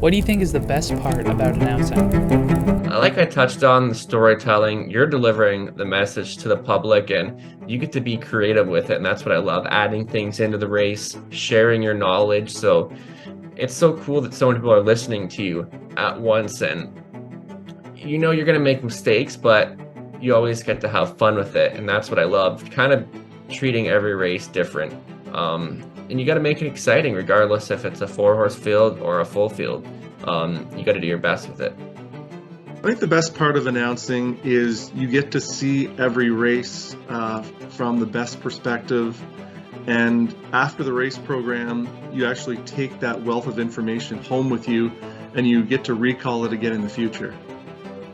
What do you think is the best part about announcing? Like I touched on the storytelling, you're delivering the message to the public and you get to be creative with it. And that's what I love, adding things into the race, sharing your knowledge. So it's so cool that so many people are listening to you at once. And you know you're going to make mistakes, but you always get to have fun with it. And that's what I love, kind of treating every race different. And you got to make it exciting, regardless if it's a 4-horse field or a full field. You got to do your best with it. I think the best part of announcing is you get to see every race from the best perspective. And after the race program, you actually take that wealth of information home with you and you get to recall it again in the future.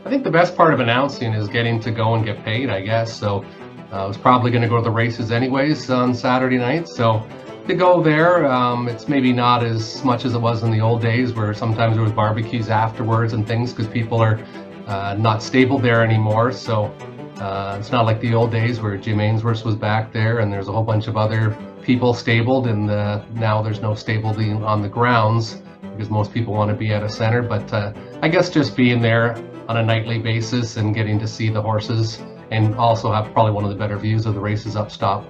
I think the best part of announcing is getting to go and get paid, I guess. So I was probably going to go to the races anyways on Saturday night. So to go there, it's maybe not as much as it was in the old days where sometimes there was barbecues afterwards and things because people are not stabled there anymore. So it's not like the old days where Jim Ainsworth was back there and there's a whole bunch of other people stabled, and now there's no stability on the grounds because most people want to be at a center. But I guess just being there on a nightly basis and getting to see the horses and also have probably one of the better views of the races up top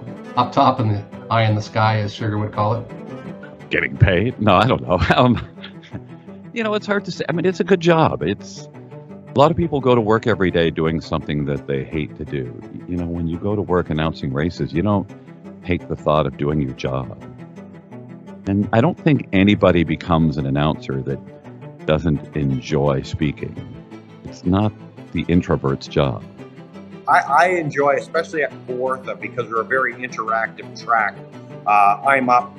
in the eye in the sky, as Sugar would call it. Getting paid? No, I don't know. It's hard to say. I mean, it's a good job. It's a lot of people go to work every day doing something that they hate to do. When you go to work announcing races, you don't hate the thought of doing your job. And I don't think anybody becomes an announcer that doesn't enjoy speaking. It's not the introvert's job. I enjoy, especially at Kawartha, because we're a very interactive track. I'm up,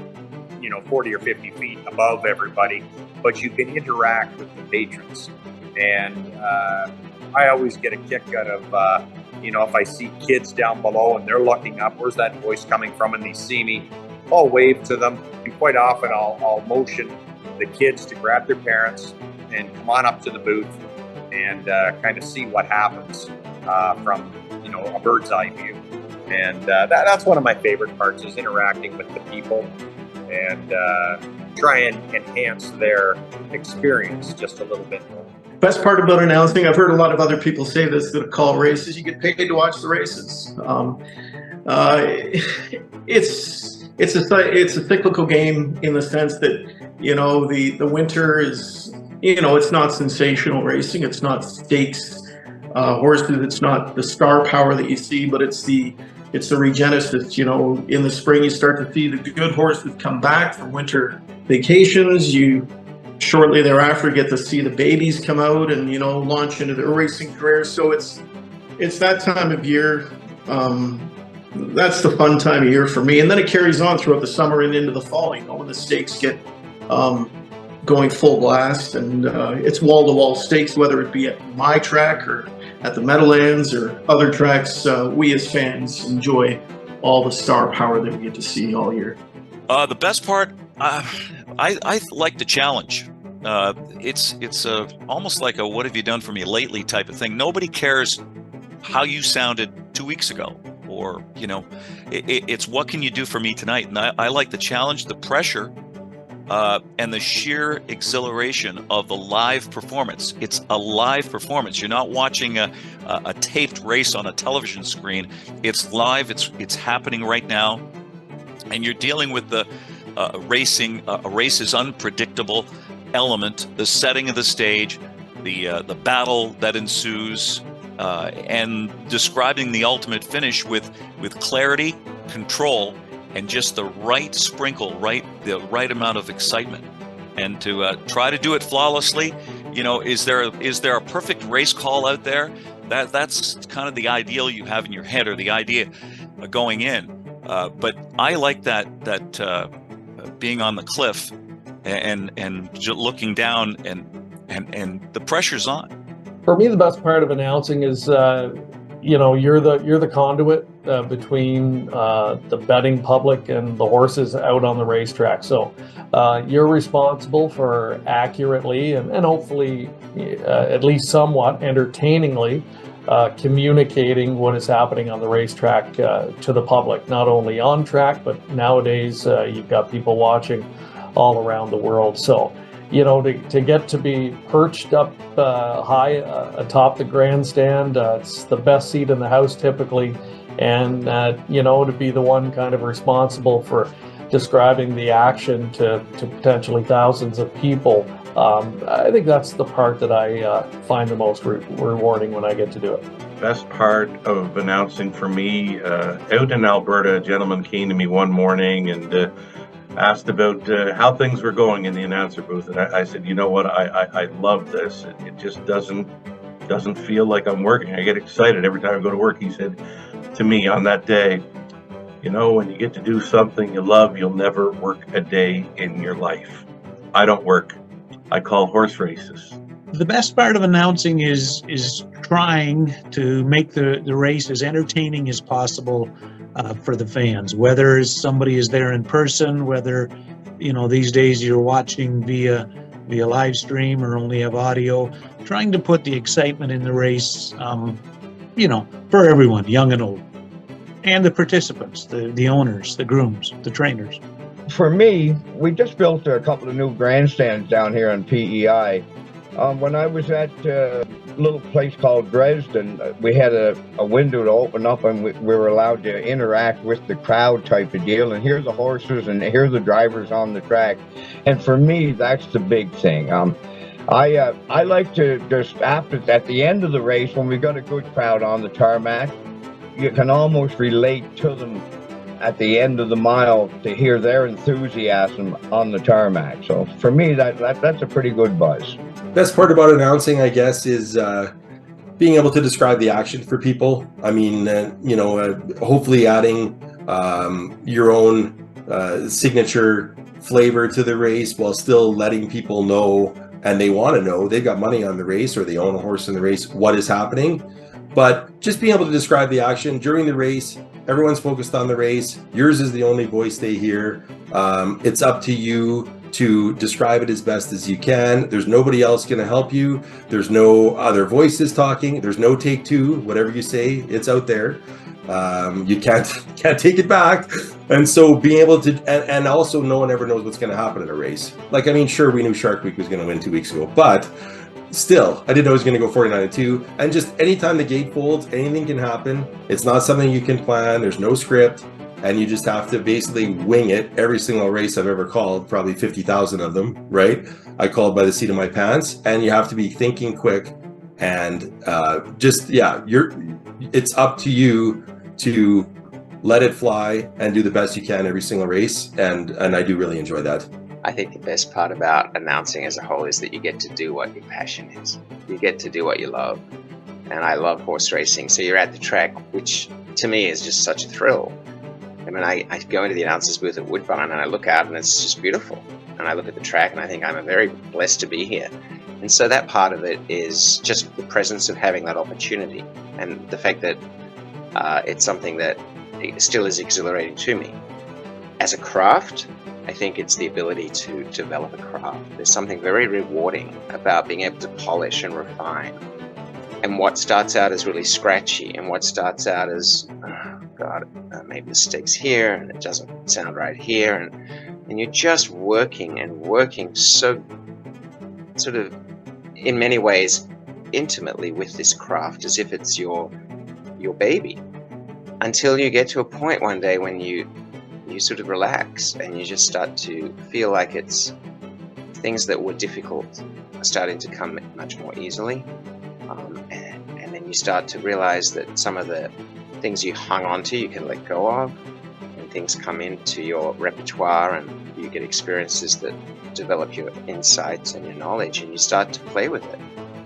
40 or 50 feet above everybody, but you can interact with the patrons. And I always get a kick out of, if I see kids down below and they're looking up, where's that voice coming from? And they see me, I'll wave to them. And quite often I'll motion the kids to grab their parents and come on up to the booth and kind of see what happens from a bird's eye view. And that's one of my favorite parts, is interacting with the people and try and enhance their experience just a little bit more. Best part about announcing, I've heard a lot of other people say this that call races, you get paid to watch the races. It's a cyclical game in the sense that the winter is it's not sensational racing, it's not stakes horses, it's not the star power that you see, but it's the regenesis. In the spring you start to see the good horses come back from winter vacations. You shortly thereafter get to see the babies come out and launch into their racing careers. So it's that time of year. That's the fun time of year for me, and then it carries on throughout the summer and into the fall. When the stakes get going full blast, and it's wall-to-wall stakes, whether it be at my track or at the Meadowlands or other tracks. We as fans enjoy all the star power that we get to see all year. The best part, I like the challenge. It's almost like a "what have you done for me lately" type of thing. Nobody cares how you sounded 2 weeks ago, or it's what can you do for me tonight. And I like the challenge, the pressure, and the sheer exhilaration of the live performance. It's a live performance. You're not watching a taped race on a television screen. It's live. It's happening right now, and you're dealing with the racing. A race's unpredictable element, the setting of the stage, the battle that ensues, and describing the ultimate finish with clarity, control, and just the right sprinkle, the right amount of excitement. And to try to do it flawlessly, is there a perfect race call out there? That's kind of the ideal you have in your head, or the idea going in. But I like that being on the cliff and looking down and the pressure's on. For me, the best part of announcing is, you're the conduit between the betting public and the horses out on the racetrack. So you're responsible for accurately and hopefully at least somewhat entertainingly communicating what is happening on the racetrack to the public, not only on track, but nowadays you've got people watching all around the world. So to get to be perched up high atop the grandstand, it's the best seat in the house typically, and to be the one kind of responsible for describing the action to potentially thousands of people. I think that's the part that I find the most rewarding when I get to do it. Best part of announcing for me, out in Alberta, a gentleman came to me one morning and asked about how things were going in the announcer booth, and I said, you know what, I love this. It just doesn't feel like I'm working. I get excited every time I go to work. He said to me on that day, when you get to do something you love, you'll never work a day in your life. I don't work. I call horse races. The best part of announcing is trying to make the race as entertaining as possible for the fans, whether somebody is there in person, whether these days you're watching via live stream or only have audio, trying to put the excitement in the race for everyone, young and old, and the participants, the owners, the grooms, the trainers. For me, we just built a couple of new grandstands down here on PEI. When I was at a little place called Dresden, we had a window to open up, and we were allowed to interact with the crowd type of deal, and hear the horses and hear the drivers on the track. And for me, that's the big thing. I like to just, at the end of the race, when we got a good crowd on the tarmac, you can almost relate to them at the end of the mile to hear their enthusiasm on the tarmac. So for me, that's a pretty good buzz. Best part about announcing, I guess, is being able to describe the action for people. I mean, hopefully adding your own signature flavor to the race while still letting people know, and they want to know, they've got money on the race or they own a horse in the race, what is happening. But just being able to describe the action during the race, everyone's focused on the race. Yours is the only voice they hear. It's up to you to describe it as best as you can. There's nobody else going to help you. There's no other voices talking. There's no take two. Whatever you say, it's out there. You can't take it back. And so being able to, and also no one ever knows what's going to happen in a race. Like, I mean, sure, we knew Shark Week was going to win 2 weeks ago, but still, I didn't know it was going to go 49-2. And just anytime the gate folds, anything can happen. It's not something you can plan. There's no script. And you just have to basically wing it. Every single race I've ever called, probably 50,000 of them, right? I called by the seat of my pants. And you have to be thinking quick. And it's up to you to let it fly and do the best you can every single race. And I do really enjoy that. I think the best part about announcing as a whole is that you get to do what your passion is. You get to do what you love. And I love horse racing. So you're at the track, which to me is just such a thrill. I mean, I go into the announcer's booth at Woodbine and I look out and it's just beautiful. And I look at the track and I think I'm very blessed to be here. And so that part of it is just the presence of having that opportunity and the fact that it's something that still is exhilarating to me. As a craft, I think it's the ability to develop a craft. There's something very rewarding about being able to polish and refine. And what starts out as really scratchy and what starts out as, I made mistakes here and it doesn't sound right here. And you're just working so sort of, in many ways, intimately with this craft as if it's your baby. Until you get to a point one day when you sort of relax and you just start to feel like it's things that were difficult are starting to come much more easily. And then you start to realize that some of the things you hung on to, you can let go of, and things come into your repertoire and you get experiences that develop your insights and your knowledge, and you start to play with it.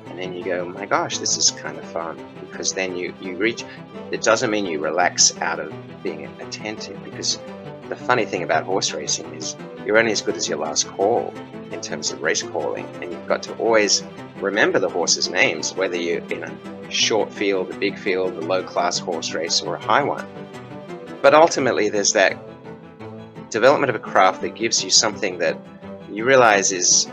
And then you go, my gosh, this is kind of fun, because then you reach, it doesn't mean you relax out of being attentive, because the funny thing about horse racing is you're only as good as your last call in terms of race calling, and you've got to always remember the horses' names, whether you're in a short field, a big field, a low-class horse race, or a high one. But ultimately, there's that development of a craft that gives you something that you realize is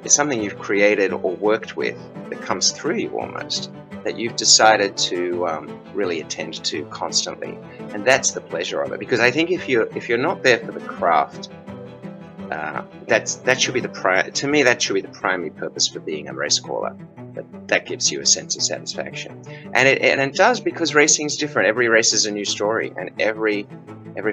something you've created or worked with that comes through you almost, that you've decided to really attend to constantly. And that's the pleasure of it. Because I think if you're not there for the craft, that should be to me, that should be the primary purpose for being a race caller. That gives you a sense of satisfaction, and it does, because racing is different. Every race is a new story, and every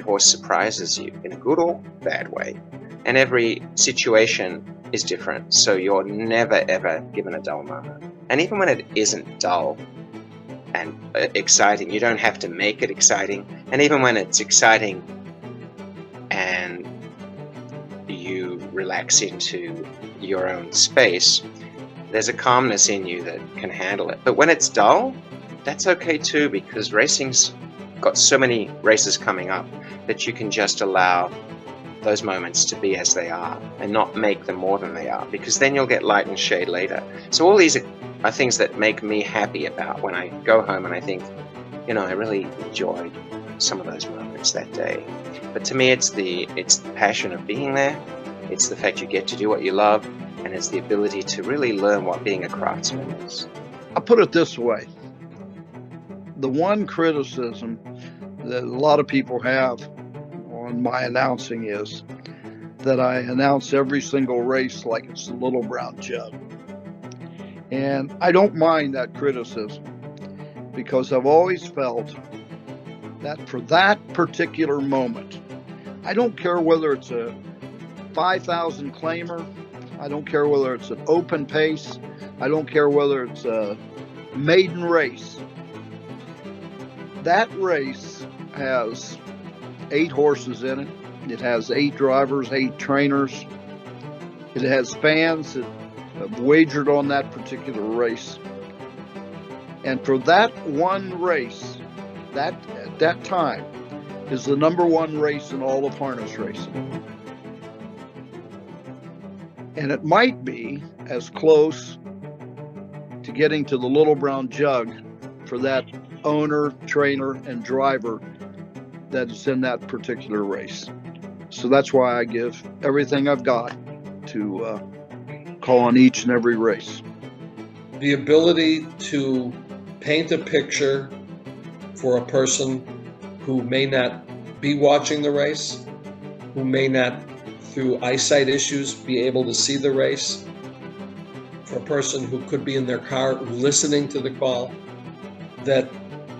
horse surprises you in a good or bad way, and every situation is different. So you're never ever given a dull moment, and even when it isn't dull and exciting, you don't have to make it exciting. And even when it's exciting and you relax into your own space, there's a calmness in you that can handle it. But when it's dull, that's okay too, because racing's got so many races coming up that you can just allow those moments to be as they are and not make them more than they are, because then you'll get light and shade later. So all these are things that make me happy about when I go home and I think, I really enjoyed some of those moments that day. But to me, it's the passion of being there. It's the fact you get to do what you love, and it's the ability to really learn what being a craftsman is. I'll put it this way. The one criticism that a lot of people have on my announcing is that I announce every single race like it's the little brown jug. And I don't mind that criticism, because I've always felt that for that particular moment, I don't care whether it's a 5,000 claimer, I don't care whether it's an open pace, I don't care whether it's a maiden race. That race has 8 horses in it. It has 8 drivers, 8 trainers. It has fans that have wagered on that particular race. And for that one race, at that time, is the #1 race in all of harness racing. And it might be as close to getting to the little brown jug for that owner, trainer, and driver that is in that particular race. So that's why I give everything I've got to call on each and every race. The ability to paint a picture for a person who may not be watching the race, who may not, through eyesight issues, be able to see the race, for a person who could be in their car listening to the call, that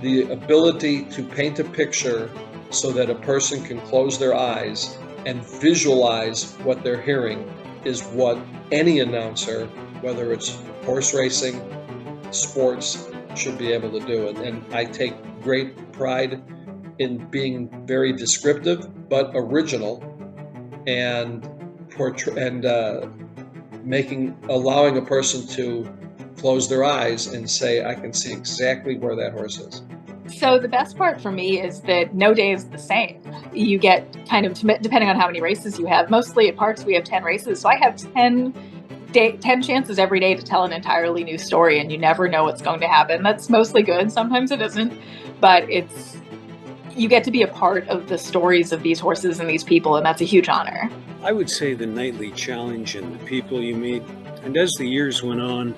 the ability to paint a picture so that a person can close their eyes and visualize what they're hearing is what any announcer, whether it's horse racing, sports, should be able to do. And I take great pride in being very descriptive but original, and allowing a person to close their eyes and say, I can see exactly where that horse is. So the best part for me is that no day is the same. You get kind of, depending on how many races you have, mostly at Parx we have 10 races, so I have 10 chances every day to tell an entirely new story, and you never know what's going to happen. That's mostly good, sometimes it isn't, but you get to be a part of the stories of these horses and these people, and that's a huge honor. I would say the nightly challenge and the people you meet, and as the years went on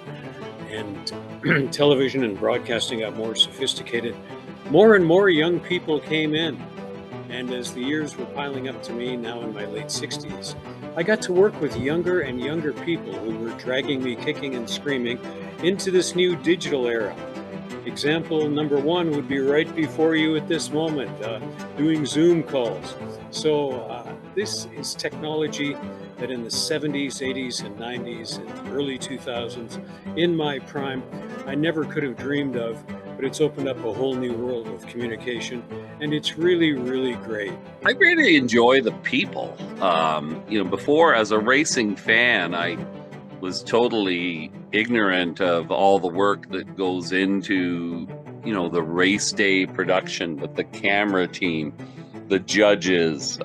and television and broadcasting got more sophisticated, more and more young people came in. And as the years were piling up to me, now in my late 60s, I got to work with younger and younger people who were dragging me kicking and screaming into this new digital era. Example number 1 would be right before you at this moment, doing Zoom calls. So this is technology that in the 70s, 80s, and 90s, and early 2000s, in my prime, I never could have dreamed of, but it's opened up a whole new world of communication, and it's really, really great. I really enjoy the people. Before, as a racing fan, I was totally ignorant of all the work that goes into, the race day production, with the camera team, the judges,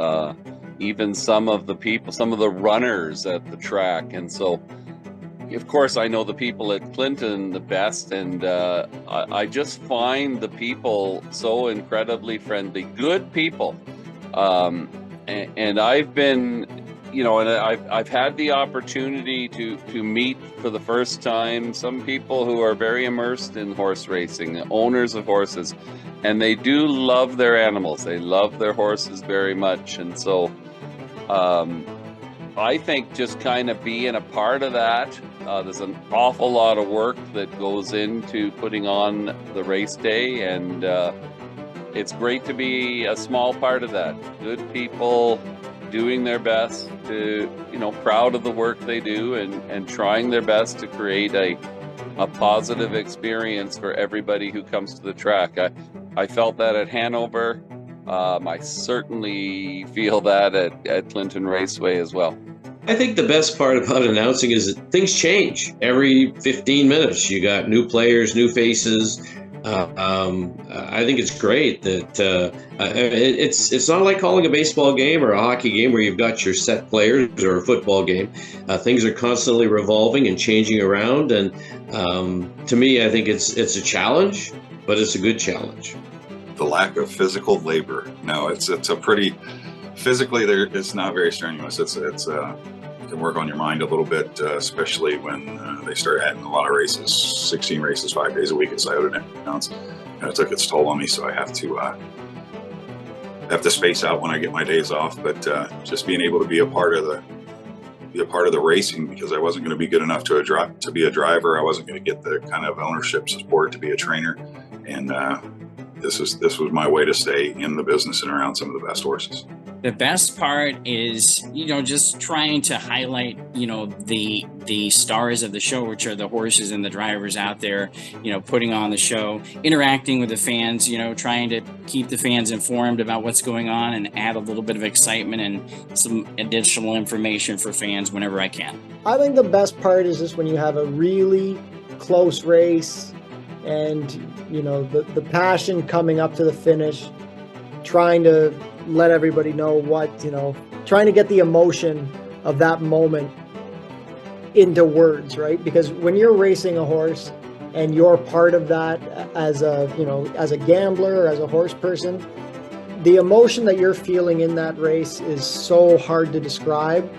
even some of the people, some of the runners at the track. And so, of course, I know the people at Clinton the best, and I just find the people so incredibly friendly, good people. And I've been, and I've had the opportunity to meet for the first time some people who are very immersed in horse racing, owners of horses, and they do love their animals. They love their horses very much. And so I think just kind of being a part of that, there's an awful lot of work that goes into putting on the race day, and it's great to be a small part of that. Good people doing their best to, proud of the work they do and trying their best to create a positive experience for everybody who comes to the track. I felt that at Hanover. I certainly feel that at Clinton Raceway as well. I think the best part about announcing is that things change every 15 minutes. You got new players, new faces. I think it's great that it's not like calling a baseball game or a hockey game where you've got your set players, or a football game. Things are constantly revolving and changing around, and to me, I think it's a challenge, but it's a good challenge. The lack of physical labor. No, it's a pretty physically there. It's not very strenuous. It's you can work on your mind a little bit, especially when they start adding a lot of races, 16 races, 5 days a week. It's out and ounce. It took its toll on me, so I have to space out when I get my days off. But just being able to be a part of the racing, because I wasn't going to be good enough to be a driver. I wasn't going to get the kind of ownership support to be a trainer, and this was my way to stay in the business and around some of the best horses. The best part is, just trying to highlight, the stars of the show, which are the horses and the drivers out there, putting on the show, interacting with the fans, trying to keep the fans informed about what's going on and add a little bit of excitement and some additional information for fans whenever I can. I think the best part is just when you have a really close race and, the passion coming up to the finish, trying to let everybody know trying to get the emotion of that moment into words, right? Because when you're racing a horse and you're part of that as a gambler or as a horse person, the emotion that you're feeling in that race is so hard to describe.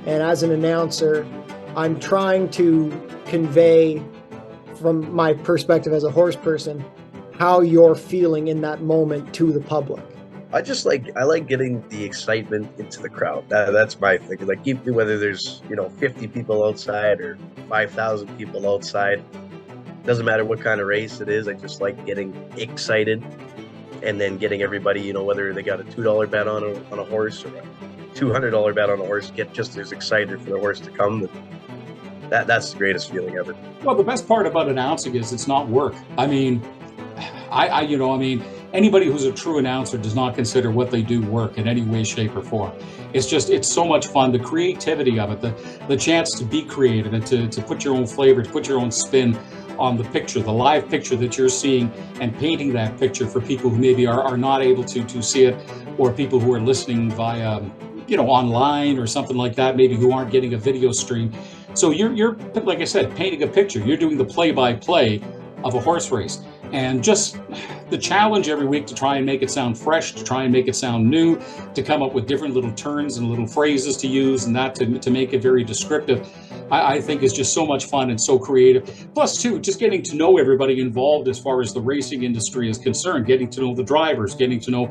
And as an announcer, I'm trying to convey from my perspective as a horse person how you're feeling in that moment to the public. I like getting the excitement into the crowd. That's my thing. Like, whether there's 50 people outside or 5,000 people outside, doesn't matter what kind of race it is. I just like getting excited, and then getting everybody, whether they got a $2 bet on a horse or a $200 bet on a horse, get just as excited for the horse to come. That's the greatest feeling ever. Well, the best part about announcing is it's not work. I mean, anybody who's a true announcer does not consider what they do work in any way, shape, or form. It's so much fun. The creativity of it, the chance to be creative and to put your own flavor, to put your own spin on the picture, the live picture that you're seeing, and painting that picture for people who maybe are not able to see it, or people who are listening via, online or something like that, maybe who aren't getting a video stream. So you're, like I said, painting a picture. You're doing the play-by-play of a horse race. And just the challenge every week to try and make it sound fresh, to try and make it sound new, to come up with different little turns and little phrases to use, and that to make it very descriptive, I think is just so much fun and so creative. Plus, too, just getting to know everybody involved as far as the racing industry is concerned, getting to know the drivers, getting to know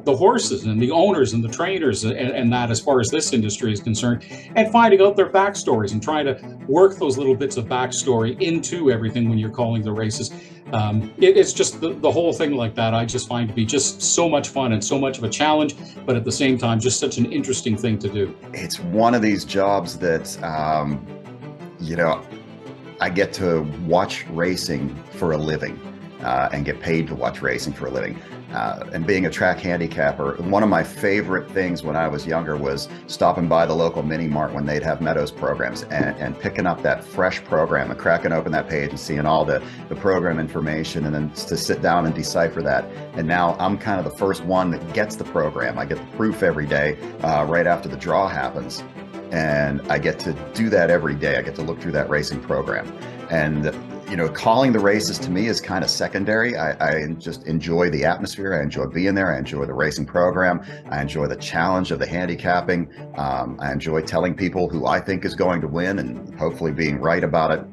the horses and the owners and the trainers and that as far as this industry is concerned, and finding out their backstories and trying to work those little bits of backstory into everything when you're calling the races. It's just the whole thing like that. I just find to be just so much fun and so much of a challenge, but at the same time, just such an interesting thing to do. It's one of these jobs that, I get to watch racing for a living and get paid to watch racing for a living. And being a track handicapper, one of my favorite things when I was younger was stopping by the local mini mart when they'd have Meadows programs and picking up that fresh program and cracking open that page and seeing all the program information, and then to sit down and decipher that. And now I'm kind of the first one that gets the program. I get the proof every day right after the draw happens. And I get to do that every day. I get to look through that racing program. And calling the races to me is kind of secondary. I just enjoy the atmosphere. I enjoy being there. I enjoy the racing program. I enjoy the challenge of the handicapping. I enjoy telling people who I think is going to win and hopefully being right about it.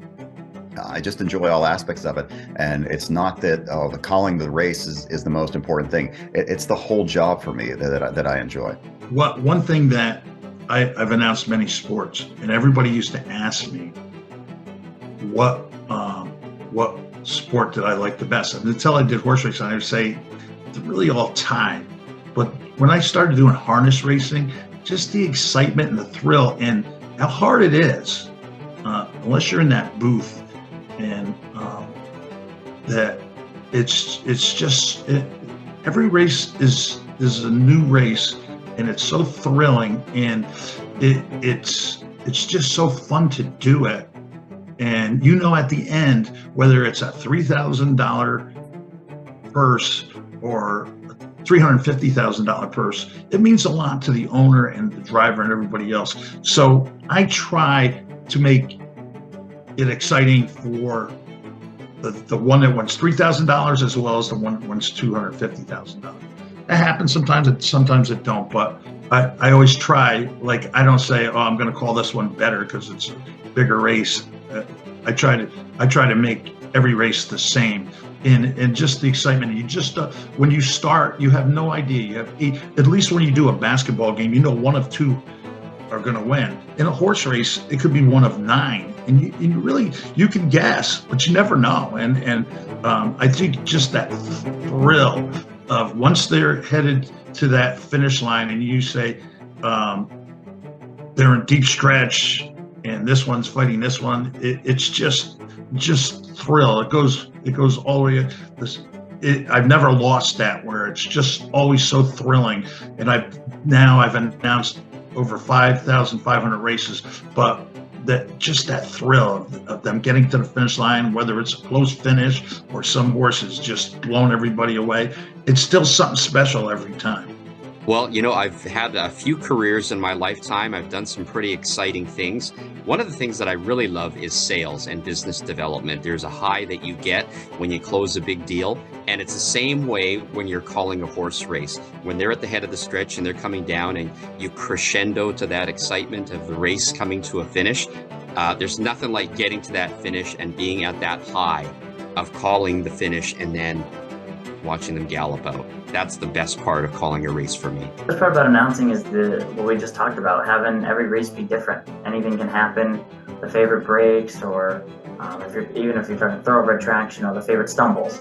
I just enjoy all aspects of it. And it's not that, the calling the race is the most important thing. It's the whole job for me that I enjoy. One thing that I've announced many sports, and everybody used to ask me what sport did I like the best. And until I did horse racing, I would say they're really all tied. But when I started doing harness racing, just the excitement and the thrill and how hard it is, unless you're in that booth, and that it's just every race is a new race, and it's so thrilling, and it's just so fun to do it. And at the end, whether it's a $3,000 purse or a $350,000 purse, it means a lot to the owner and the driver and everybody else. So I try to make it exciting for the one that wins $3,000 as well as the one that wins $250,000. That happens sometimes it don't, but I always try. Like, I don't say, I'm going to call this one better because it's a bigger race. I try to make every race the same, and just the excitement. You just when you start, you have no idea. You have at least when you do a basketball game, one of two are going to win. In a horse race, it could be one of 9, and you can guess, but you never know. And I think just that thrill of once they're headed to that finish line, and you say they're in deep stretch, and this one's fighting this one. It's just thrill. It goes all the way. I've never lost that, where it's just always so thrilling. And I've announced over 5,500 races, but that thrill of them getting to the finish line, whether it's a close finish or some horses just blowing everybody away, it's still something special every time. Well, I've had a few careers in my lifetime. I've done some pretty exciting things. One of the things that I really love is sales and business development. There's a high that you get when you close a big deal. And it's the same way when you're calling a horse race. When they're at the head of the stretch and they're coming down and you crescendo to that excitement of the race coming to a finish, there's nothing like getting to that finish and being at that high of calling the finish and then watching them gallop out. That's the best part of calling a race for me. The best part about announcing is what we just talked about, having every race be different. Anything can happen. The favorite breaks, or even if you're talking thoroughbred tracks, the favorite stumbles.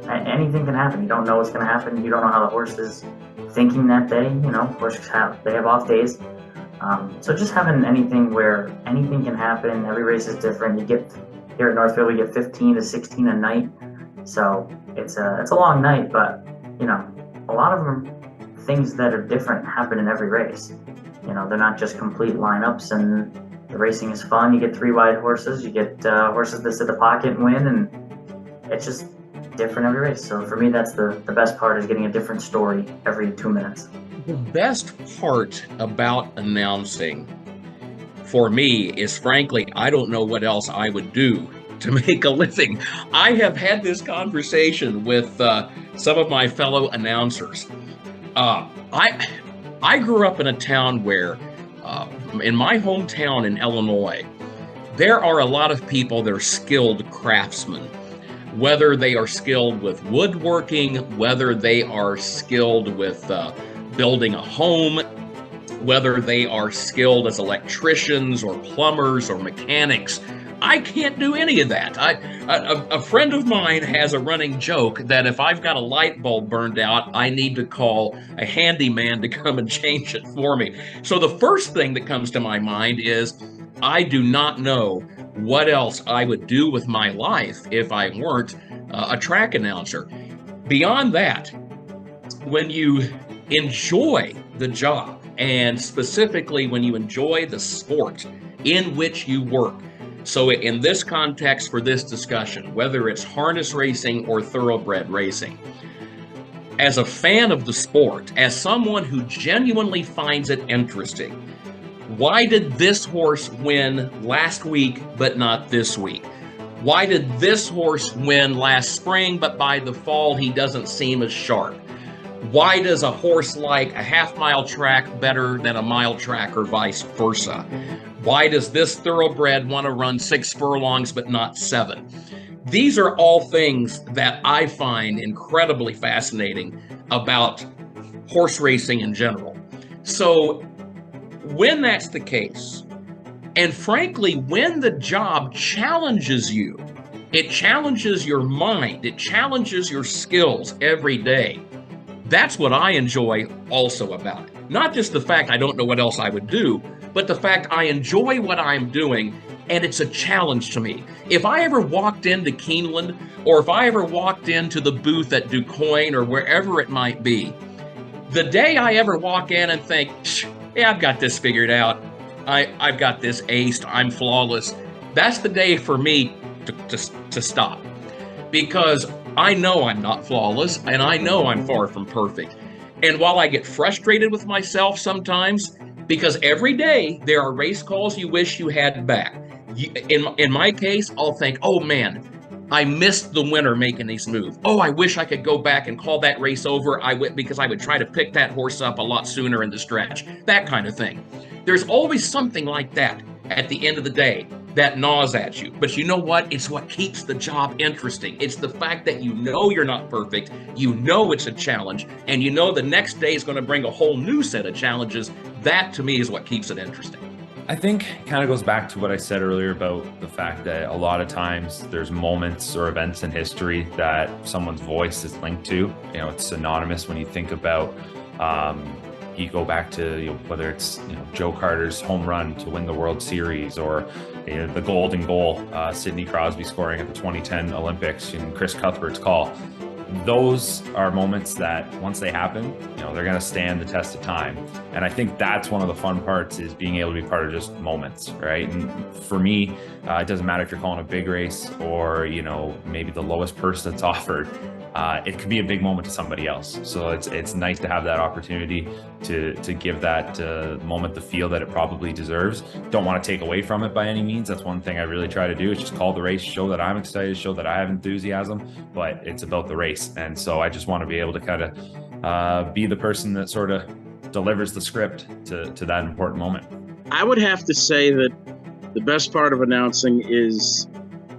Anything can happen. You don't know what's going to happen. You don't know how the horse is thinking that day. Horses have off days. So just having anything where anything can happen. Every race is different. You get here at Northfield, we get 15 to 16 a night. So it's a long night, but a lot of them, things that are different happen in every race. They're not just complete lineups, and the racing is fun. You get 3 wide horses, you get horses that sit the pocket and win, and it's just different every race. So for me, that's the best part, is getting a different story every 2 minutes. The best part about announcing for me is, frankly, I don't know what else I would do to make a living. I have had this conversation with some of my fellow announcers. I grew up in a town where, in my hometown in Illinois, there are a lot of people that are skilled craftsmen, whether they are skilled with woodworking, whether they are skilled with building a home, whether they are skilled as electricians or plumbers or mechanics. I can't do any of that. A friend of mine has a running joke that if I've got a light bulb burned out, I need to call a handyman to come and change it for me. So the first thing that comes to my mind is, I do not know what else I would do with my life if I weren't a track announcer. Beyond that, when you enjoy the job, and specifically when you enjoy the sport in which you work, so in this context for this discussion, whether it's harness racing or thoroughbred racing, as a fan of the sport, as someone who genuinely finds it interesting, why did this horse win last week but not this week? Why did this horse win last spring but by the fall he doesn't seem as sharp? Why does a horse like a half-mile track better than a mile track, or vice versa? Why does this thoroughbred want to run 6 furlongs but not 7? These are all things that I find incredibly fascinating about horse racing in general. So when that's the case, and frankly, when the job challenges you, it challenges your mind, it challenges your skills every day. That's what I enjoy also about it. Not just the fact I don't know what else I would do, but the fact I enjoy what I'm doing, and it's a challenge to me. If I ever walked into Keeneland, or if I ever walked into the booth at DuQuoin or wherever it might be, the day I ever walk in and think, yeah, I've got this figured out, I've got this aced, I'm flawless, that's the day for me to stop. Because I know I'm not flawless, and I know I'm far from perfect. And while I get frustrated with myself sometimes, because every day there are race calls you wish you had back. In my case, I'll think, oh man, I missed the winner making these moves. Oh, I wish I could go back and call that race over. Because I would try to pick that horse up a lot sooner in the stretch. That kind of thing. There's always something like that at the end of the day that gnaws at you. But you know what? It's what keeps the job interesting. It's the fact that you know you're not perfect, you know it's a challenge, and you know the next day is going to bring a whole new set of challenges. That, to me, is what keeps it interesting. I think it kind of goes back to what I said earlier about the fact that a lot of times there's moments or events in history that someone's voice is linked to. You know, it's synonymous when you think about, you go back to, whether it's, Joe Carter's home run to win the World Series, or the golden goal, Sidney Crosby scoring at the 2010 Olympics, and Chris Cuthbert's call. Those are moments that once they happen, they're going to stand the test of time. And I think that's one of the fun parts, is being able to be part of just moments, right? And for me, it doesn't matter if you're calling a big race or, maybe the lowest purse that's offered. It could be a big moment to somebody else. So it's nice to have that opportunity to give that moment the feel that it probably deserves. Don't want to take away from it by any means. That's one thing I really try to do, is just call the race, show that I'm excited, show that I have enthusiasm, but it's about the race. And so I just want to be able to kind of be the person that sort of delivers the script to that important moment. I would have to say that the best part of announcing is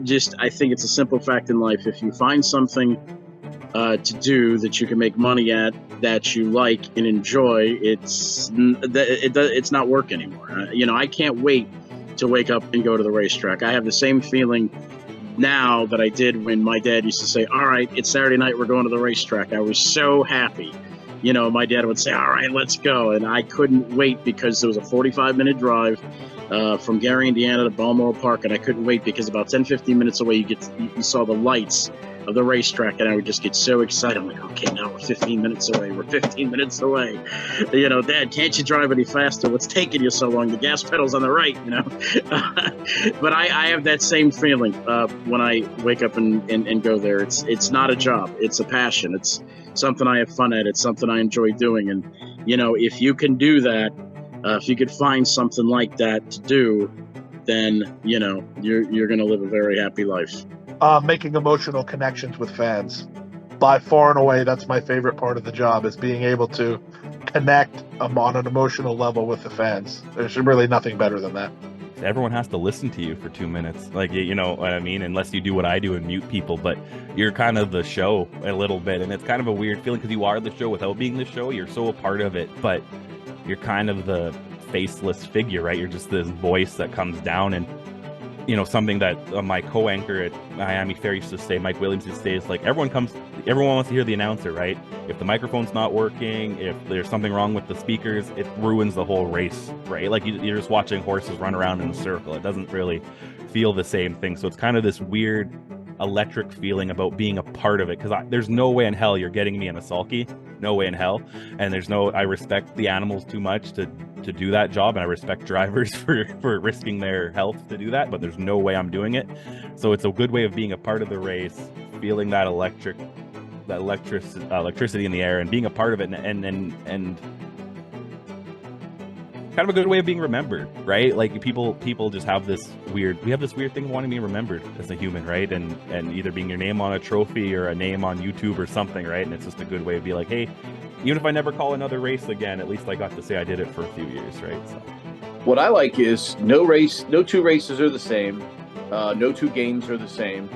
just, I think it's a simple fact in life. If you find something to do that you can make money at, that you like and enjoy, it's not work anymore. I can't wait to wake up and go to the racetrack. I have the same feeling now that I did when my dad used to say, all right, it's Saturday night, we're going to the racetrack. I was so happy. My dad would say, all right, let's go. And I couldn't wait, because there was a 45-minute drive from Gary, Indiana to Balmoral Park. And I couldn't wait, because about 10, 15 minutes away, you saw the lights of the racetrack, and I would just get so excited. I'm like, okay, now we're 15 minutes away. We're 15 minutes away. Dad, can't you drive any faster? What's taking you so long? The gas pedal's on the right, But I have that same feeling when I wake up and go there. It's not a job. It's a passion. It's something I have fun at. It's something I enjoy doing. And, if you can do that, if you could find something like that to do, then, you're going to live a very happy life. Making emotional connections with fans. By far and away, that's my favorite part of the job, is being able to connect on an emotional level with the fans. There's really nothing better than that. Everyone has to listen to you for 2 minutes. Like, you know what I mean? Unless you do what I do and mute people, but you're kind of the show a little bit. And it's kind of a weird feeling, because you are the show without being the show. You're so a part of it, but you're kind of the faceless figure, right? You're just this voice that comes down. And something that my co-anchor at Miami Fair used to say, Mike Williams used to say, is like, everyone wants to hear the announcer, right? If the microphone's not working, if there's something wrong with the speakers, it ruins the whole race, right? Like, you're just watching horses run around in a circle. It doesn't really feel the same thing. So it's kind of this weird electric feeling about being a part of it, because there's no way in hell you're getting me in a sulky. No way in hell. And I respect the animals too much to do that job, and I respect drivers for risking their health to do that, but there's no way I'm doing it. So it's a good way of being a part of the race, feeling that electricity in the air, and being a part of it, and kind of a good way of being remembered, right? Like, people just have this weird thing of wanting to be remembered as a human, right? And either being your name on a trophy or a name on YouTube or something, right? And it's just a good way to be like, hey, even if I never call another race again, at least I got to say I did it for a few years, right? So what I like is no two races are the same, no two games are the same.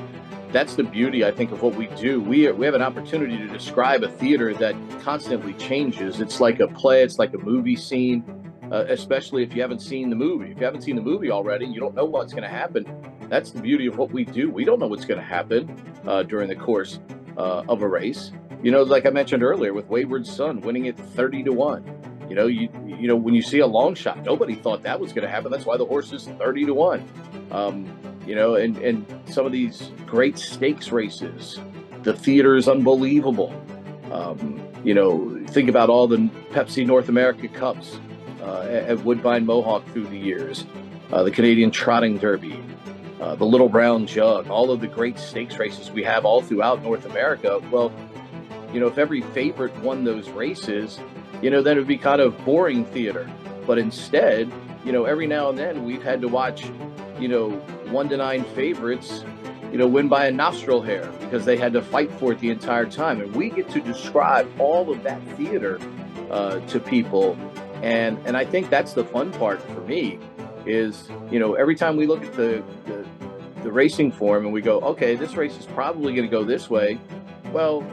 That's the beauty, I think, of what we do. We have an opportunity to describe a theater that constantly changes. It's like a play, it's like a movie scene. especially if you haven't seen the movie. If you haven't seen the movie already, you don't know what's going to happen. That's the beauty of what we do. We don't know what's going to happen during the course of a race. You know, like I mentioned earlier, with Wayward Son winning it 30-1. You know, when you see a long shot, nobody thought that was going to happen. That's why the horse is 30-1. You know, and some of these great stakes races, the theater is unbelievable. You know, think about all the Pepsi North America Cups at Woodbine Mohawk through the years, the Canadian Trotting Derby, the Little Brown Jug, all of the great stakes races we have all throughout North America. Well, you know, if every favorite won those races, you know, then it would be kind of boring theater. But instead, you know, every now and then we've had to watch, you know, 1-9 favorites, you know, win by a nostril hair because they had to fight for it the entire time. And we get to describe all of that theater to people. And I think that's the fun part for me is, you know, every time we look at the racing form and we go, okay, this race is probably going to go this way. Well,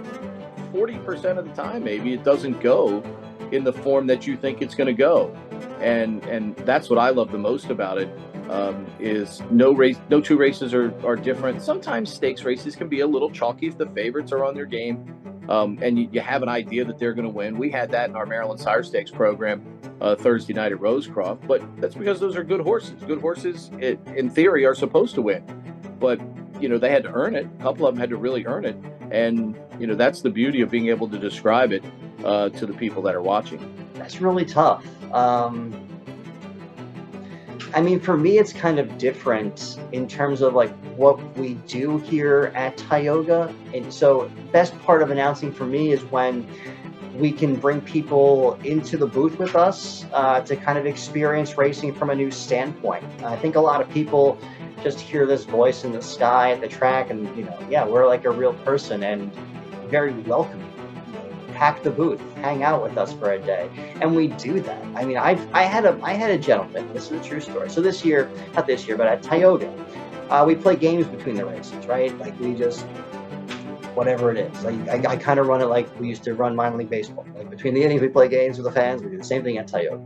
40% of the time, maybe it doesn't go in the form that you think it's going to go. And that's what I love the most about it. Is no two races are different. Sometimes stakes races can be a little chalky if the favorites are on their game, and you have an idea that they're going to win. We had that in our Maryland Sire Stakes program Thursday night at Rosecroft, but that's because those are good horses. Good horses, in theory, are supposed to win, but you know they had to earn it. A couple of them had to really earn it, and you know that's the beauty of being able to describe it to the people that are watching. That's really tough. I mean, for me, it's kind of different in terms of like what we do here at Tioga. And so best part of announcing for me is when we can bring people into the booth with us to kind of experience racing from a new standpoint. I think a lot of people just hear this voice in the sky at the track and, you know, yeah, we're like a real person and very welcoming. Pack the booth, hang out with us for a day, and we do that. I mean, I had a gentleman. This is a true story. So this year, not this year, but at Tioga, we play games between the races, right? Like we just whatever it is. Like I kind of run it like we used to run minor league baseball. Like between the innings, we play games with the fans. We do the same thing at Tioga.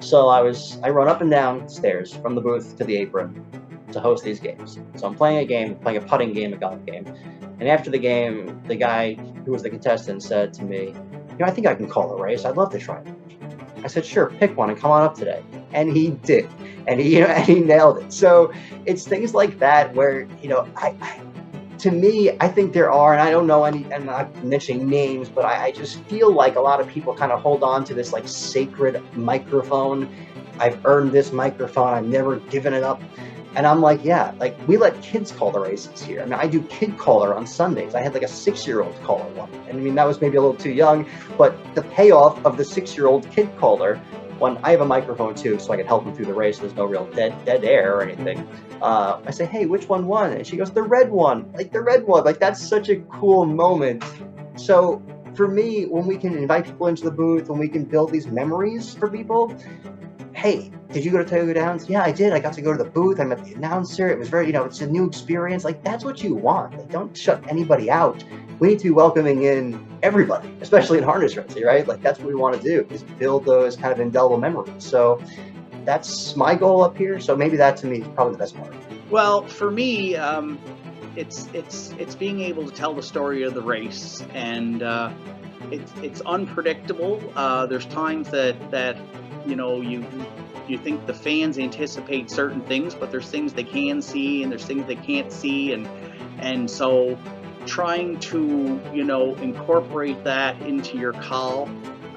So I run up and down stairs from the booth to the apron to host these games. So I'm playing a putting game, a golf game. And after the game, the guy who was the contestant said to me, you know, I think I can call a race. I'd love to try it. I said, sure, pick one and come on up today. And he did. And he nailed it. So it's things like that where, you know, to me, I think there are, and I don't know any, I'm not mentioning names, but I just feel like a lot of people kind of hold on to this like sacred microphone. I've earned this microphone. I've never given it up. And I'm like, yeah, like we let kids call the races here. I mean, I do kid caller on Sundays. I had like a 6-year-old caller one. And I mean, that was maybe a little too young, but the payoff of the 6-year-old kid caller, when I have a microphone too, so I can help them through the race. There's no real dead air or anything. I say, hey, which one won? And she goes, the red one, like the red one. Like that's such a cool moment. So for me, when we can invite people into the booth, when we can build these memories for people, hey, did you go to Tioga Downs? Yeah, I did. I got to go to the booth. I met the announcer. It was very, you know, it's a new experience. Like, that's what you want. Like, don't shut anybody out. We need to be welcoming in everybody, especially in harness racing, right? Like, that's what we want to do, is build those kind of indelible memories. So that's my goal up here. So maybe that, to me, is probably the best part. Well, for me, it's being able to tell the story of the race, and it's unpredictable. There's times that you know, you think the fans anticipate certain things, but there's things they can see and there's things they can't see, and so trying to, you know, incorporate that into your call.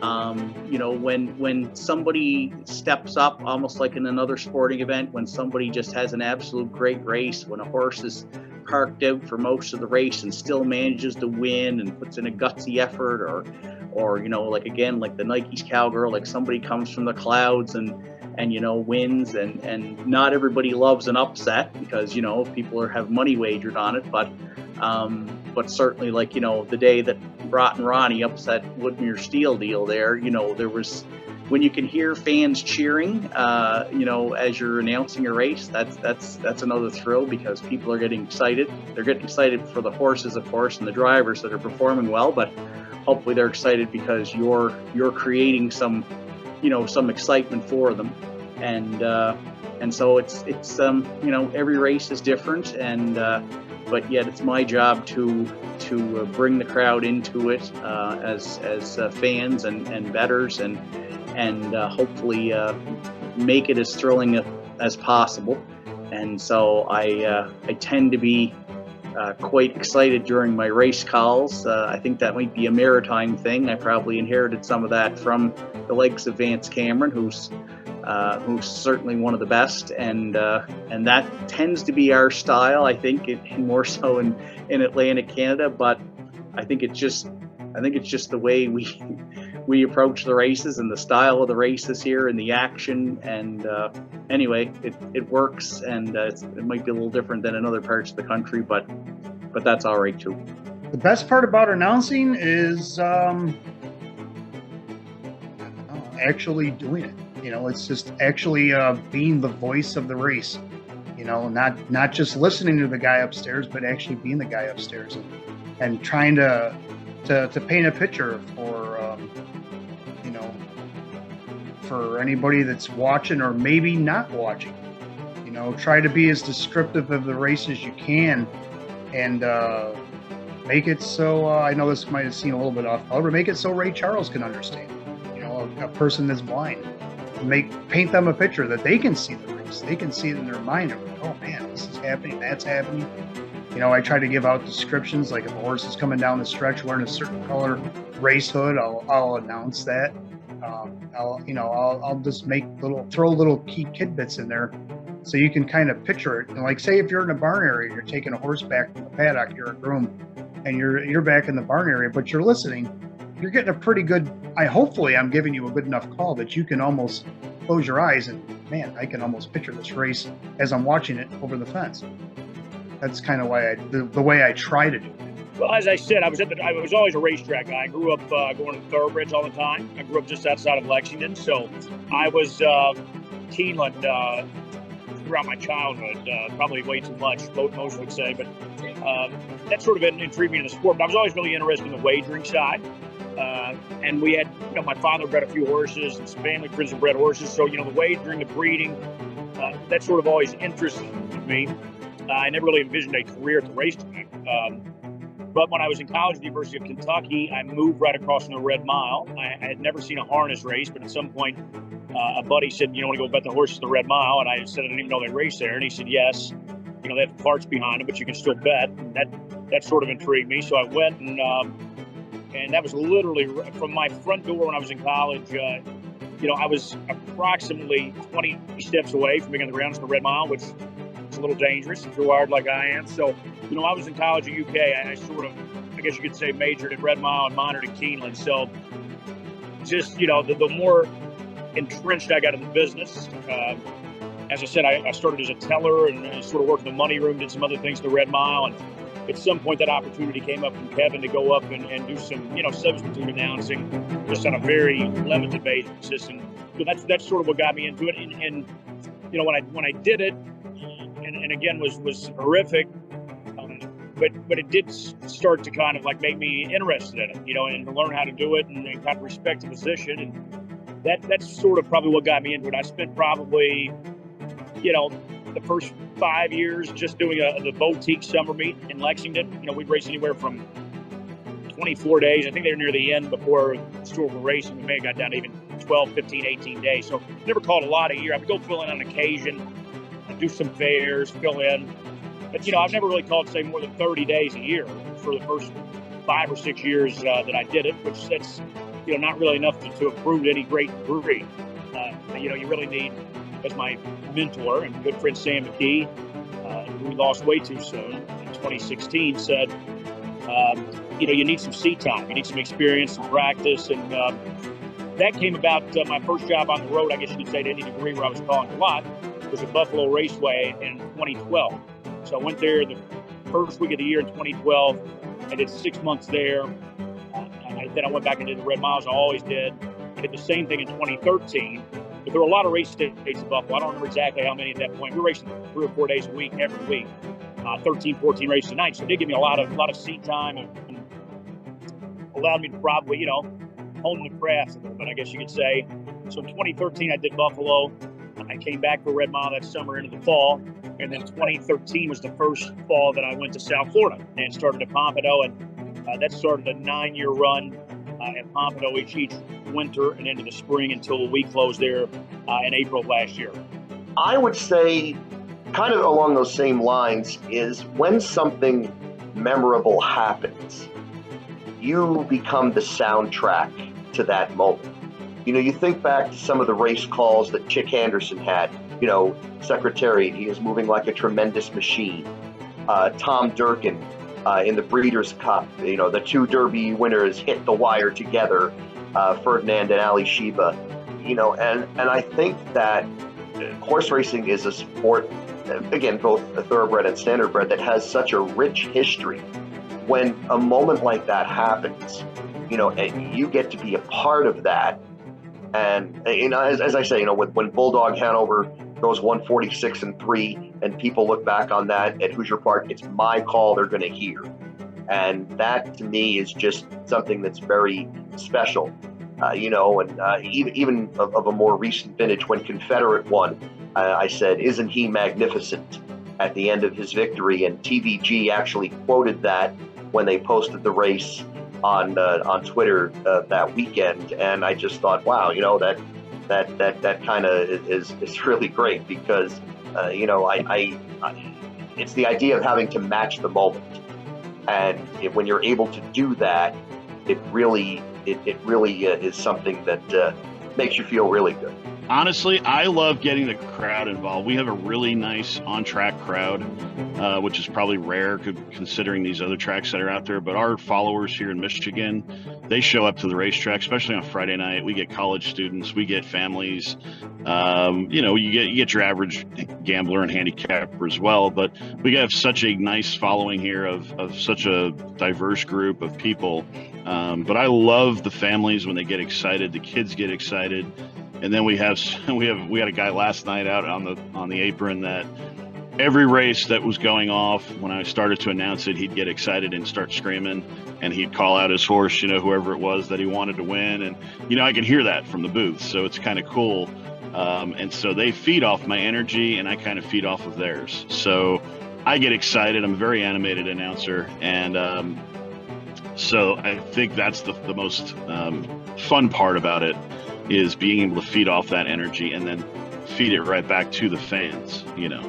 You know, when somebody steps up, almost like in another sporting event, when somebody just has an absolute great race, when a horse is parked out for most of the race and still manages to win and puts in a gutsy effort, or you know, like again, like the Nike's Cowgirl, like somebody comes from the clouds and you know, wins, and not everybody loves an upset because, you know, people have money wagered on it, but certainly, like, you know, the day that Rotten Ronnie upset Woodmere Steel Deal there, you know, there was, when you can hear fans cheering, you know, as you're announcing a race, that's another thrill, because people are getting excited. They're getting excited for the horses, of course, and the drivers that are performing well, but hopefully they're excited because you're creating some, some excitement for them, and so it's every race is different, and but yet it's my job to bring the crowd into it as fans and bettors, and hopefully make it as thrilling as possible. And so I tend to be quite excited during my race calls. I think that might be a maritime thing. I probably inherited some of that from the likes of Vance Cameron, who's certainly one of the best, and that tends to be our style. I think more so in Atlantic Canada, but I think it's just the way we approach the races and the style of the races here and the action. And anyway, it works, and it might be a little different than in other parts of the country, but that's all right too. The best part about announcing is actually doing it. It's just actually being the voice of the race. Not just listening to the guy upstairs, but actually being the guy upstairs and trying to paint a picture for for anybody that's watching or maybe not watching. Try to be as descriptive of the race as you can, and make it so I know this might seem a little bit off color, but make it so Ray Charles can understand. A person that's blind. Paint them a picture that they can see the race. They can see it in their mind. They're like, oh man, this is happening, that's happening. I try to give out descriptions, like if a horse is coming down the stretch wearing a certain color race hood, I'll announce that. I'll just throw little key tidbits in there so you can kind of picture it. And like, say if you're in a barn area, you're taking a horse back from the paddock, you're a groom, and you're back in the barn area, but you're listening. You're getting a pretty good. Hopefully I'm giving you a good enough call that you can almost close your eyes and, man, I can almost picture this race as I'm watching it over the fence. That's kind of why the way I try to do it. Well, as I said, I was always a racetrack guy. I grew up going to thoroughbreds all the time. I grew up just outside of Lexington, so I was Keeneland throughout my childhood. Probably way too much, most would say, but that sort of intrigued me in the sport. But I was always really interested in the wagering side. And we had, my father bred a few horses, and some family friends have bred horses. So, the wagering, the breeding, that sort of always interested me. I never really envisioned a career at the racetrack. But when I was in college at the University of Kentucky, I moved right across from the Red Mile. I had never seen a harness race, but at some point, a buddy said, you want to go bet the horses at the Red Mile? And I said, I didn't even know they raced there. And he said, yes. They have Parx behind them, but you can still bet. And that sort of intrigued me. So I went, and that was literally from my front door when I was in college. I was approximately 20 steps away from being on the grounds of the Red Mile, which is a little dangerous if you're wired like I am. So, I was in college at UK. I sort of, I guess you could say, majored at Red Mile and minored at Keeneland. So just, the more entrenched I got in the business, as I said, I started as a teller and sort of worked in the money room, did some other things at the Red Mile. And at some point that opportunity came up from Kevin to go up and do some, substitute announcing just on a very limited basis. And so that's sort of what got me into it. And when I did it, and again was horrific, but it did start to kind of like make me interested in it, and to learn how to do it and kind of respect the position. And that's sort of probably what got me into it. I spent probably, the first 5 years just doing the boutique summer meet in Lexington. We'd race anywhere from 24 days. I think they were near the end before historical racing. We may have got down to even 12, 15, 18 days. So never called a lot a year. I would go fill in on occasion, do some fairs, fill in. But, I've never really called, say, more than 30 days a year for the first 5 or 6 years that I did it, which that's, not really enough to improve to any great degree. You really need, as my mentor and good friend Sam McKee, who we lost way too soon in 2016, said, you need some seat time, you need some experience, some practice, and that came about my first job on the road, I guess you could say, to any degree where I was calling a lot, was at Buffalo Raceway in 2012. So I went there the first week of the year in 2012. I did 6 months there. Then I went back and did the Red Miles. I always did. I did the same thing in 2013. But there were a lot of race dates in Buffalo. I don't remember exactly how many at that point. We were racing 3 or 4 days a week, every week, 13, 14 races a night. So it did give me a lot of seat time and allowed me to probably, hone the craft a little bit, I guess you could say. So in 2013, I did Buffalo. I came back for Red Mile that summer into the fall. And then 2013 was the first fall that I went to South Florida and started at Pompano. And that started a 9-year run at Pompano each winter and into the spring until we closed there in April of last year. I would say, kind of along those same lines, is when something memorable happens, you become the soundtrack to that moment. You know, you think back to some of the race calls that Chick Anderson had. You know, Secretariat, he is moving like a tremendous machine. Tom Durkin in the Breeders' Cup, you know, the 2 Derby winners hit the wire together, Ferdinand and Ali Sheba. You know, and I think that horse racing is a sport, again, both a thoroughbred and standardbred, that has such a rich history. When a moment like that happens, you know, and you get to be a part of that. And, you know, as I say, you know, when Bulldog Hanover goes 146-3, and people look back on that at Hoosier Park, it's my call they're going to hear. And that, to me, is just something that's very special. You know, and even of a more recent vintage, when Confederate won, I said, "Isn't he magnificent?" at the end of his victory, and TVG actually quoted that when they posted the race on Twitter that weekend, and I just thought, wow, you know, that kind of is really great, because you know, I it's the idea of having to match the moment, and when you're able to do that, it really is something that makes you feel really good. Honestly, I love getting the crowd involved. We have a really nice on-track crowd, which is probably rare considering these other tracks that are out there. But our followers here in Michigan, they show up to the racetrack, especially on Friday night. We get college students, we get families. You know, you get your average gambler and handicapper as well. But we have such a nice following here of such a diverse group of people. But I love the families when they get excited. The kids get excited. And then we had a guy last night out on the apron that every race that was going off, when I started to announce it, he'd get excited and start screaming, and he'd call out his horse, you know, whoever it was that he wanted to win. And, you know, I can hear that from the booth, so it's kind of cool. And so they feed off my energy, and I kind of feed off of theirs. So I get excited. I'm a very animated announcer, and so I think that's the most fun part about it, is being able to feed off that energy and then feed it right back to the fans, you know.